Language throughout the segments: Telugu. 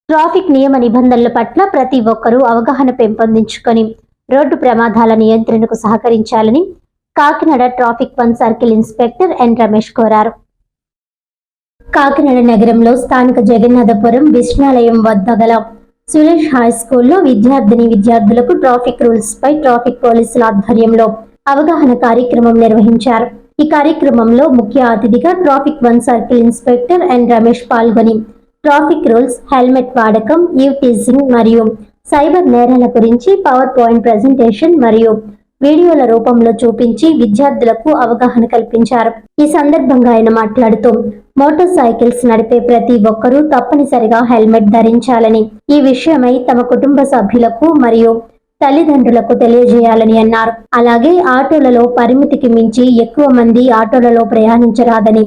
ట్రాఫిక్ నియమ నిబంధనల పట్ల ప్రతి ఒక్కరూ అవగాహన పెంపొందించుకొని రోడ్డు ప్రమాదాల నియంత్రణకు సహకరించాలని Kakinada traffic 1 circle inspector N Ramesh కోరారు. కాకినాడ నగరంలో స్థానిక జగన్నాథపురం విష్ణాలయం వద్ద గల సురేష్ హై స్కూల్లో విద్యార్థులకు ట్రాఫిక్ రూల్స్ పై ట్రాఫిక్ పోలీసుల ఆధ్వర్యంలో అవగాహన కార్యక్రమం నిర్వహించారు. ఈ కార్యక్రమంలో ముఖ్య అతిథిగా traffic 1 circle inspector N Ramesh పాల్గొని ట్రాఫిక్ రూల్స్, హెల్మెట్ వాడకం, ఈవ్ టీజింగ్ మరియు సైబర్ నేరాల గురించి పవర్ పాయింట్ ప్రెజెంటేషన్ మరియు వీడియోల రూపంలో చూపించి విద్యార్థులకు అవగాహన కల్పించారు. ఈ సందర్భంగా ఆయన మాట్లాడుతూ మోటార్ సైకిల్స్ నడిపే ప్రతి ఒక్కరూ తప్పనిసరిగా హెల్మెట్ ధరించాలని, ఈ విషయమై తమ కుటుంబ సభ్యులకు మరియు తల్లిదండ్రులకు తెలియజేయాలని అన్నారు. అలాగే ఆటోలలో పరిమితికి మించి ఎక్కువ మంది ఆటోలలో ప్రయాణించరాదని,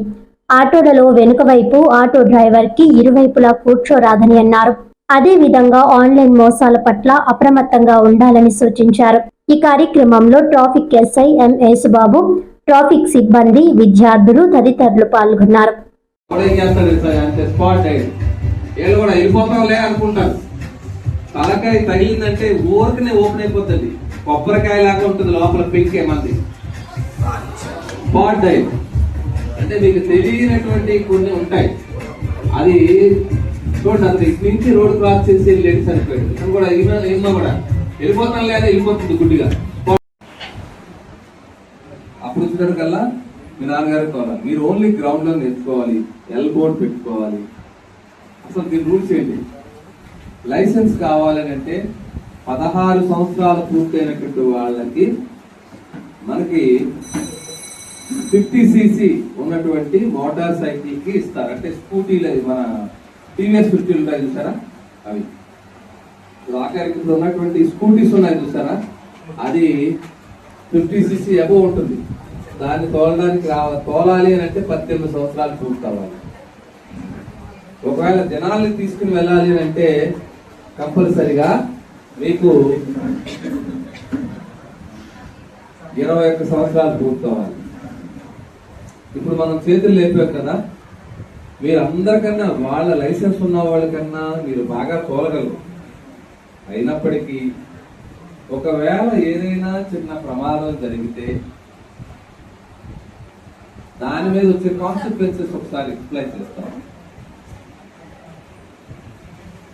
ఆటోలలో వెనుక వైపు ఆటో డ్రైవర్ కి ఇరువైపులా కూర్చోరాదని అన్నారు. అదే విధంగా ఆన్లైన్ మోసాల పట్ల అప్రమత్తంగా ఉండాలని సూచించారు. ఈ కార్యక్రమంలో ట్రాఫిక్ ఎస్ఐ ఎం యేసుబాబు, ట్రాఫిక్ సిబ్బంది, విద్యార్థులు తదితరులు పాల్గొన్నారు. తలకాయ తగిలిందంటే ఊరికనే ఓపెన్ అయిపోతుంది, కొబ్బరికాయ లాగా ఉంటుంది, లోపల పింక్ ఏమంది స్పాట్ డైవ్ అంటే మీకు తెలియనటువంటి కొన్ని ఉంటాయి. అది చూడండి, అతను ఇటు నుంచి రోడ్ క్రాస్ చేసి లేట్ సరిపోయాడు. ఇతను కూడా ఏమో కూడా వెళ్ళిపోతాను లేదా వెళ్ళిపోతుంది గుడ్డిగా. అప్పుడు వచ్చిన కల్లా మీ నాన్నగారికి కావాలి, మీరు ఓన్లీ గ్రౌండ్ లో నేర్చుకోవాలి, ఎల్బోర్డ్ పెట్టుకోవాలి. అసలు దీని రూల్స్ ఏంటి? లైసెన్స్ కావాలని అంటే 16 సంవత్సరాలు పూర్తయినటువంటి వాళ్ళకి మనకి 50cc ఉన్నటువంటి మోటార్ సైకిల్ కి ఇస్తారు. అంటే స్కూటీలు, మన టీవీఎస్ 50 ఉంటాయి చూసారా, అవి ఆఖరికి ఉన్నటువంటి స్కూటీస్ ఉన్నాయి చూసారా, అది 50cc అబోవ్ ఉంటుంది. దాన్ని తోలాలి అని అంటే 18 సంవత్సరాలు పూర్తి కావాలి. ఒకవేళ జనాల్ని తీసుకుని వెళ్ళాలి అని అంటే కంపల్సరిగా మీకు 21 సంవత్సరాలు పూర్తి కావాలి. ఇప్పుడు మనం చేతులు లేపాం కదా, మీరు అందరికన్నా వాళ్ళ లైసెన్స్ ఉన్న వాళ్ళకన్నా మీరు బాగా తోలగలరు. అయినప్పటికీ ఒకవేళ ఏదైనా చిన్న ప్రమాదం జరిగితే దాని మీద వచ్చే కాన్సిక్వెన్సెస్ ఒకసారి ఎక్స్ప్లెయిన్ చేస్తాం.